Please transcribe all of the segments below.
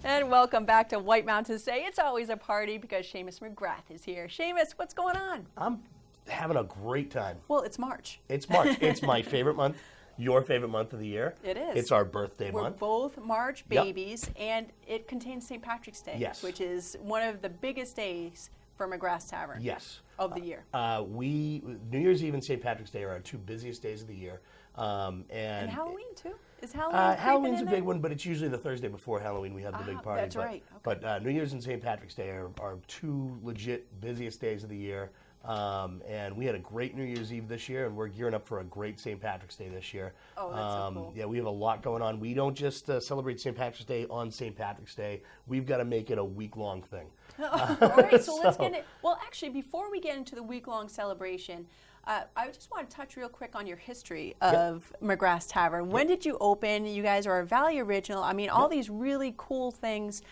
And welcome back to White Mountains Day. It's always a party because Seamus McGrath is here. Seamus, what's going on? I'm having a great time. Well, it's March. It's March. It's my favorite month. Your favorite month of the year. It is. It's our birthday We're month. both March babies, and it contains St. Patrick's Day, Yes. which is one of the biggest days for McGrath's Tavern. Yes. Of the year. New Year's Eve and St. Patrick's Day are our two busiest days of the year. And Halloween, too? Is Halloween Halloween's a in big there? one, but it's usually the Thursday before Halloween we have the big party. That's right. Okay. But New Year's and St. Patrick's Day are two legit busiest days of the year. And we had a great New Year's Eve this year, and we're gearing up for a great St. Patrick's Day this year. Oh, that's so cool. Yeah, we have a lot going on. We don't just celebrate St. Patrick's Day on St. Patrick's Day. We've got to make it a week-long thing. All right, so let's get it. Well, actually, before we get into the week-long celebration, I just want to touch real quick on your history of McGrath's Tavern. When did you open? You guys are a Valley original. I mean, all these really cool things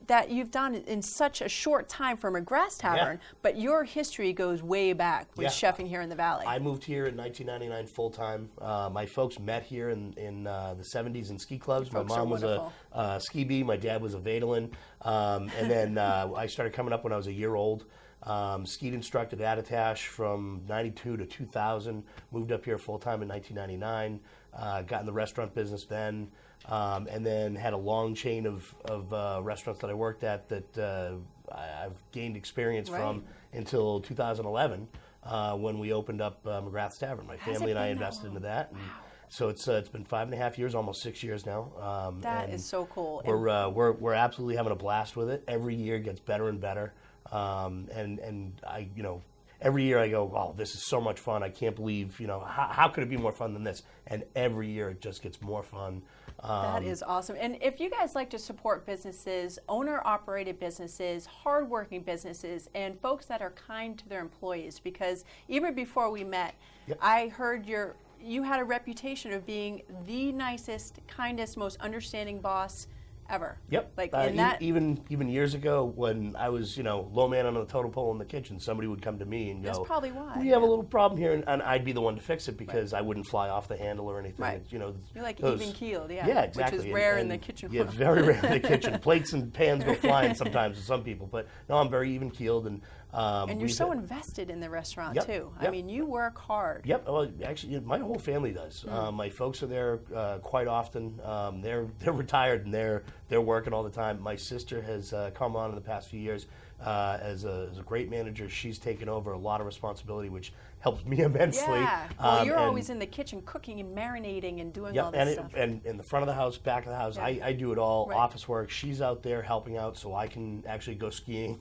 that you've done in such a short time for McGrath's Tavern, but your history goes way back with chefing here in the Valley. I moved here in 1999 full-time. My folks met here in the 70s in ski clubs. My mom was a ski bee. My dad was a Vadalin. And then I started coming up when I was a year old. Skied instructed at Attitash from 92 to 2000. Moved up here full-time in 1999. Got in the restaurant business then. And then had a long chain of restaurants that I worked at that I've gained experience from until 2011 when we opened up McGrath's Tavern. My family and I invested into that. And so it's been 5.5 years, almost 6 years now. That is so cool. We're absolutely having a blast with it. Every year gets better and better. And I, every year I go, oh, this is so much fun. I can't believe, how could it be more fun than this? And every year it just gets more fun. That is awesome. And if you guys like to support businesses, owner-operated businesses, hardworking businesses, and folks that are kind to their employees, because even before we met, I heard you had a reputation of being the nicest, kindest, most understanding boss ever. Yep. Like in that, even years ago when I was, low man on the totem pole in the kitchen, somebody would come to me and go, that's probably why. We have a little problem here, and I'd be the one to fix it because I wouldn't fly off the handle or anything. Right. You're like even keeled, Yeah, exactly. Which is rare in the kitchen. Yeah, very rare in the kitchen. Plates and pans go flying sometimes with some people, but no, I'm very even keeled and you're so invested in to. Yep. I mean, you work hard. Yep. Well, actually, my whole family does. My folks are there quite often. They're retired and they're working all the time. My sister has come on in the past few years as a great manager. She's taken over a lot of responsibility, which helps me immensely. Yeah. Well, you're always in the kitchen cooking and marinating and doing all this stuff. And in the front of the house, back of the house, I do it all. Right. Office work. She's out there helping out, so I can actually go skiing.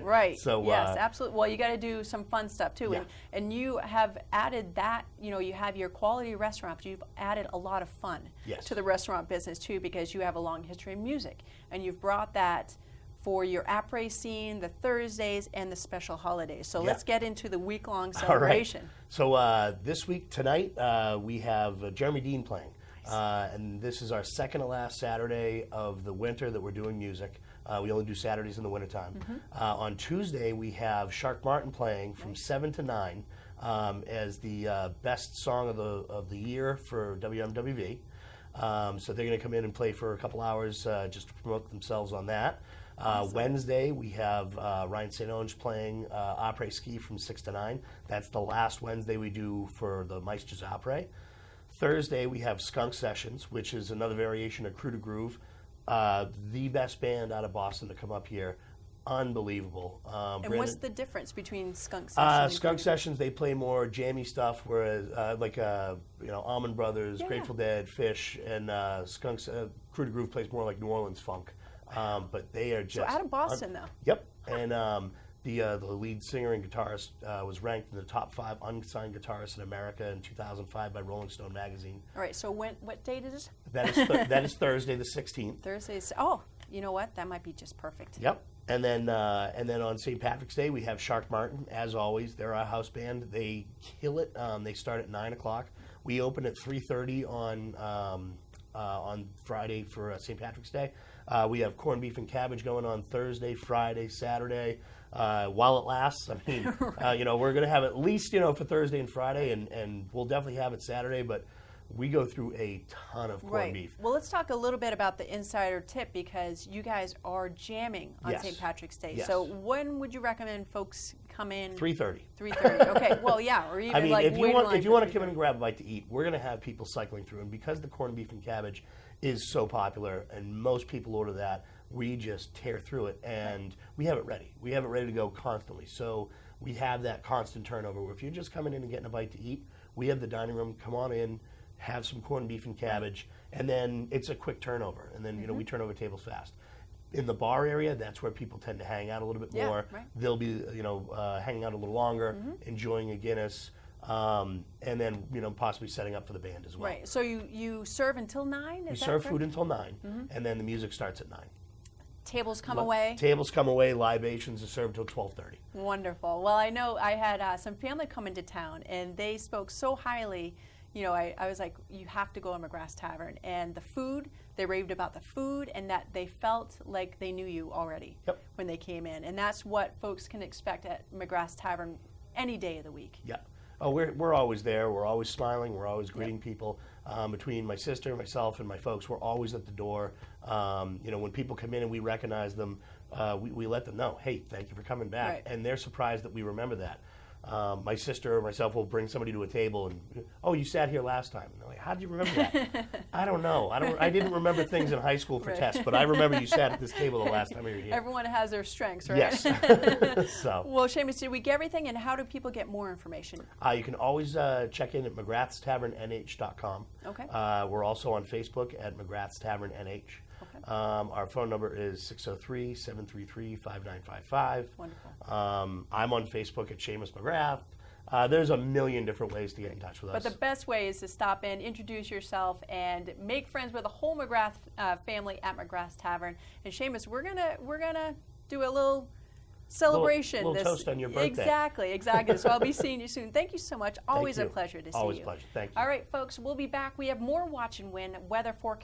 Right. So yes, absolutely. Well, you got to do some fun stuff too, and you have added that. You have your quality restaurant, but you've added a lot of fun to the restaurant business too, because you have a long history in music, and you've brought that for your après scene, the Thursdays, and the special holidays. So let's get into the week-long celebration. All right. So this week, tonight, we have Jeremy Dean playing. Nice. And this is our second to last Saturday of the winter that we're doing music. We only do Saturdays in the wintertime. Mm-hmm. On Tuesday, we have Shark Martin playing from 7 to 9 as the best song of the year for WMWV. So they're going to come in and play for a couple hours just to promote themselves on that. Awesome. Wednesday, we have Ryan St. Onge playing Après Ski from 6 to 9. That's the last Wednesday we do for the Meister's Après. Thursday, we have Skunk Sessions, which is another variation of Crew to Groove. The best band out of Boston to come up here. Unbelievable. And what's the difference between Skunk Sessions? Skunk Sessions, they play more jammy stuff, whereas Allman Brothers, Grateful Dead, Fish, and Crew to Groove plays more like New Orleans funk. But they are just... So out of Boston, though. Yep. And the lead singer and guitarist was ranked in the top 5 unsigned guitarists in America in 2005 by Rolling Stone magazine. All right, so what date is it? That is Thursday the 16th. Thursday. Oh, you know what? That might be just perfect. Yep. And then on St. Patrick's Day, we have Shark Martin, as always. They're our house band. They kill it. They start at 9 o'clock. We open at 3:30 on Friday for St. Patrick's Day. We have corned beef and cabbage going on Thursday, Friday, Saturday, while it lasts. I mean, we're going to have at least, for Thursday and Friday, and we'll definitely have it Saturday, but we go through a ton of corned beef. Well, let's talk a little bit about the insider tip, because you guys are jamming on Yes. St. Patrick's Day. Yes. So when would you recommend folks come in? 3:30. 3:30. Okay. Well, yeah, or even I mean, like if you wait in want line if you for want to 3:30. come in and grab a bite to eat, we're going to have people cycling through, and because the corned beef and cabbage is so popular and most people order that, we just tear through it, and we have it ready. We have it ready to go constantly. So we have that constant turnover where if you're just coming in and getting a bite to eat, we have the dining room. Come on in, have some corned beef and cabbage, and then it's a quick turnover, and then we turn over tables fast. In the bar area, that's where people tend to hang out a little bit more. Right. They'll be hanging out a little longer, enjoying a Guinness, and then possibly setting up for the band as well. Right. So you serve until 9? We serve food until 9, and then the music starts at 9. Tables come away. Tables come away. Libations are served until 12:30. Wonderful. Well, I know I had some family come into town, and they spoke so highly. I was like, you have to go to McGrath's Tavern. And the food, they raved about the food, and that they felt like they knew you already when they came in. And that's what folks can expect at McGrath's Tavern any day of the week. Yeah. Oh, we're always there. We're always smiling. We're always greeting people. Between my sister, myself, and my folks, we're always at the door. When people come in and we recognize them, we let them know, hey, thank you for coming back. Right. And they're surprised that we remember that. My sister or myself will bring somebody to a table and, oh, you sat here last time. And they're like, how did you remember that? I don't know. I didn't remember things in high school for tests, but I remember you sat at this table the last time you were here. Everyone has their strengths, right? Yes. So. Well, Seamus, did we get everything, and how do people get more information? You can always check in at McGrath'staverNNH.com. Okay. We're also on Facebook at McGrath's Tavern NH. Okay. Our phone number is 603-733-5955. Wonderful. I'm on Facebook at Seamus McGrath. There's a million different ways to get in touch with us. But the best way is to stop in, introduce yourself, and make friends with the whole McGrath family at McGrath's Tavern. And Seamus, we're gonna do a little celebration. Little toast on your birthday. Exactly. So I'll be seeing you soon. Thank you so much. Always a pleasure to see you. Always a pleasure. Thank you. All right, folks, we'll be back. We have more Watch and Win weather forecast.